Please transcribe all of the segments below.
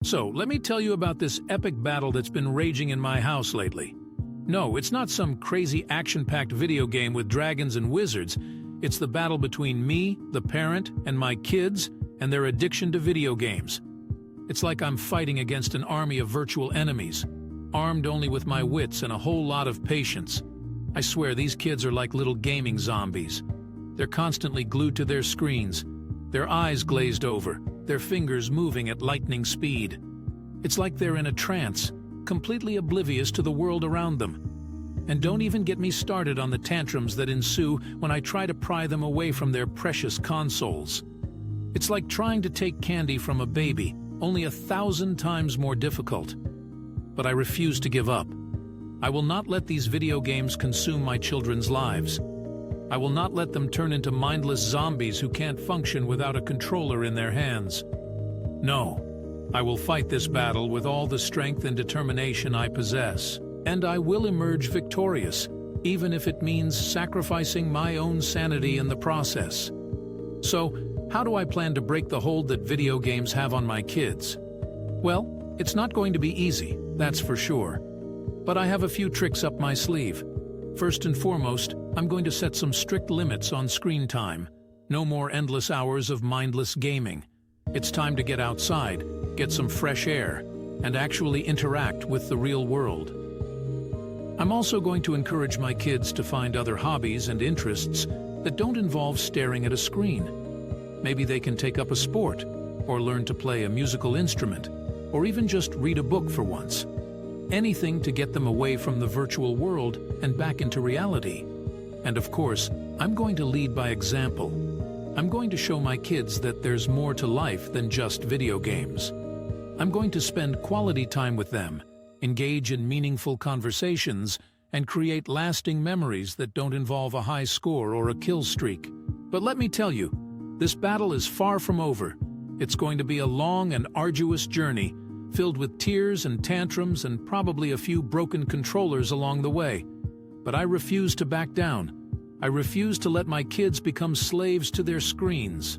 So, let me tell you about this epic battle that's been raging in my house lately. No, it's not some crazy action-packed video game with dragons and wizards. It's the battle between me, the parent, and my kids, and their addiction to video games. It's like I'm fighting against an army of virtual enemies, armed only with my wits and a whole lot of patience. I swear these kids are like little gaming zombies. They're constantly glued to their screens, their eyes glazed over, their fingers moving at lightning speed. It's like they're in a trance, completely oblivious to the world around them. And don't even get me started on the tantrums that ensue when I try to pry them away from their precious consoles. It's like trying to take candy from a baby, only 1,000 times more difficult. But I refuse to give up. I will not let these video games consume my children's lives. I will not let them turn into mindless zombies who can't function without a controller in their hands. No, I will fight this battle with all the strength and determination I possess, and I will emerge victorious, even if it means sacrificing my own sanity in the process. So, how do I plan to break the hold that video games have on my kids? Well, it's not going to be easy, that's for sure. But I have a few tricks up my sleeve. First and foremost, I'm going to set some strict limits on screen time. No more endless hours of mindless gaming. It's time to get outside, get some fresh air, and actually interact with the real world. I'm also going to encourage my kids to find other hobbies and interests that don't involve staring at a screen. Maybe they can take up a sport, or learn to play a musical instrument, or even just read a book for once. Anything to get them away from the virtual world and back into reality. And of course, I'm going to lead by example. I'm going to show my kids that there's more to life than just video games. I'm going to spend quality time with them, engage in meaningful conversations, and create lasting memories that don't involve a high score or a kill streak. But let me tell you, this battle is far from over. It's going to be a long and arduous journey, filled with tears and tantrums and probably a few broken controllers along the way. But I refuse to back down. I refuse to let my kids become slaves to their screens.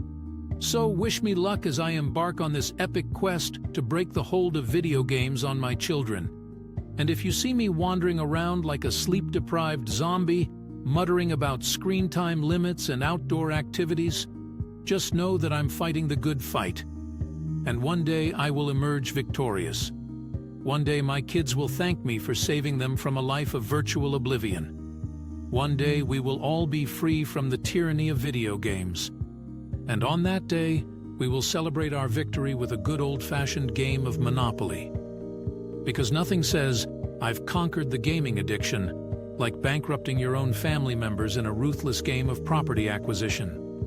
So wish me luck as I embark on this epic quest to break the hold of video games on my children. And if you see me wandering around like a sleep-deprived zombie, muttering about screen time limits and outdoor activities, just know that I'm fighting the good fight. And one day I will emerge victorious. One day my kids will thank me for saving them from a life of virtual oblivion. One day we will all be free from the tyranny of video games. And on that day, we will celebrate our victory with a good old-fashioned game of Monopoly. Because nothing says, "I've conquered the gaming addiction," like bankrupting your own family members in a ruthless game of property acquisition.